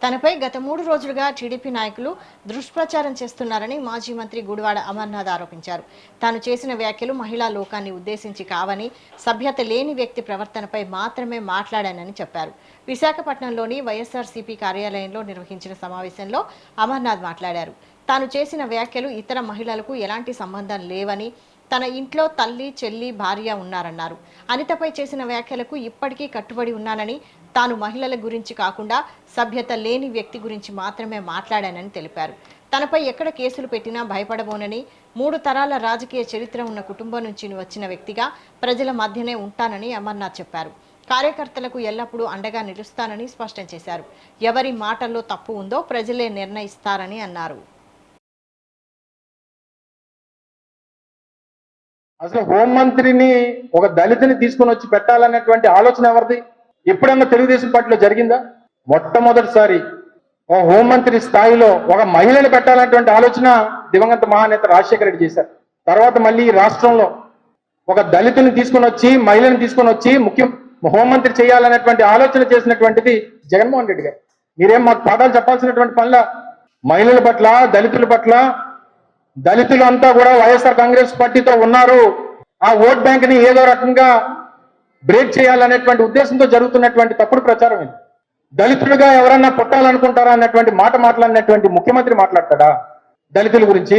తనపై గత 3 రోజులుగా టీడీపీ నాయకులు దుష్ప్రచారం చేస్తున్నారని మాజీ మంత్రి గుడివాడ అమర్నాథ్ ఆరోపించారు. తాను చేసిన వ్యాఖ్యలు మహిళా లోకాన్ని ఉద్దేశించి కావని, సభ్యత లేని వ్యక్తి ప్రవర్తనపై మాత్రమే మాట్లాడానని చెప్పారు. విశాఖపట్నంలోని వైఎస్ఆర్సీపీ కార్యాలయంలో నిర్వహించిన సమావేశంలో అమర్నాథ్ మాట్లాడారు. తాను చేసిన వ్యాఖ్యలు ఇతర మహిళలకు ఎలాంటి సంబంధం లేవని, తన ఇంట్లో తల్లి, చెల్లి, భార్య ఉన్నారన్నారు. అనితపై చేసిన వ్యాఖ్యలకు ఇప్పటికీ కట్టుబడి ఉన్నానని, తాను మహిళల గురించి కాకుండా సభ్యత లేని వ్యక్తి గురించి మాత్రమే మాట్లాడానని తెలిపారు. తనపై ఎక్కడ కేసులు పెట్టినా భయపడబోనని, 3 తరాల రాజకీయ చరిత్ర ఉన్న కుటుంబం నుంచి వచ్చిన వ్యక్తిగా ప్రజల మధ్యనే ఉంటానని అమర్నాథ్ చెప్పారు. కార్యకర్తలకు ఎల్లప్పుడూ అండగా నిలుస్తానని స్పష్టం చేశారు. ఎవరి మాటల్లో తప్పు ఉందో ప్రజలే నిర్ణయిస్తారని అన్నారు. అసలు హోంమంత్రిని ఒక దళితుని తీసుకుని వచ్చి పెట్టాలన్నటువంటి ఆలోచన ఎవరిది? ఎప్పుడన్నా తెలుగుదేశం పార్టీలో జరిగిందా? మొట్టమొదటిసారి ఒక హోంమంత్రి స్థాయిలో ఒక మహిళను పెట్టాలన్నటువంటి ఆలోచన దివంగత మహానేత రాజశేఖర రెడ్డి చేశారు. తర్వాత మళ్ళీ రాష్ట్రంలో ఒక దళితుని తీసుకుని వచ్చి, మహిళను తీసుకుని వచ్చి హోంమంత్రి చేయాలనేటువంటి ఆలోచన చేసినటువంటిది జగన్మోహన్ రెడ్డి గారు. మీరేం మాకు పాఠాలు చెప్పాల్సినటువంటి పనుల మహిళల పట్ల, దళితుల పట్ల. దళితులు అంతా కూడా వైఎస్ఆర్ కాంగ్రెస్ పార్టీతో ఉన్నారు. ఆ ఓట్ బ్యాంక్ ని ఏదో రకంగా బ్రేక్ చేయాలనేటువంటి ఉద్దేశంతో జరుగుతున్నటువంటి తప్పుడు ప్రచారం ఇది. దళితులుగా ఎవరన్నా పుట్టాలనుకుంటారా అన్నటువంటి మాట మాట్లాడినటువంటి ముఖ్యమంత్రి మాట్లాడతాడా దళితుల గురించి?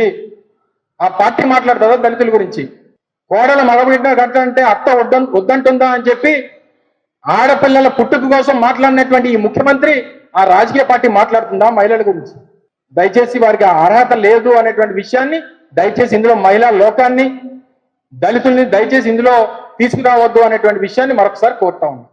ఆ పార్టీ మాట్లాడుతుందా దళితుల గురించి? కోడల మగబిడ్డ కట్టాలంటే అత్త వద్దంటుందా అని చెప్పి ఆడపిల్లల పుట్టుక కోసం మాట్లాడినటువంటి ఈ ముఖ్యమంత్రి ఆ రాజకీయ పార్టీ మాట్లాడుతుందా మహిళల గురించి? దయచేసి వారికి అర్హత లేదు అనేటువంటి విషయాన్ని దయచేసి ఇందులో మహిళా లోకాన్ని, దళితుల్ని దయచేసి ఇందులో తీసుకురావద్దు అనేటువంటి విషయాన్ని మరొకసారి కోరుతా ఉన్నాం.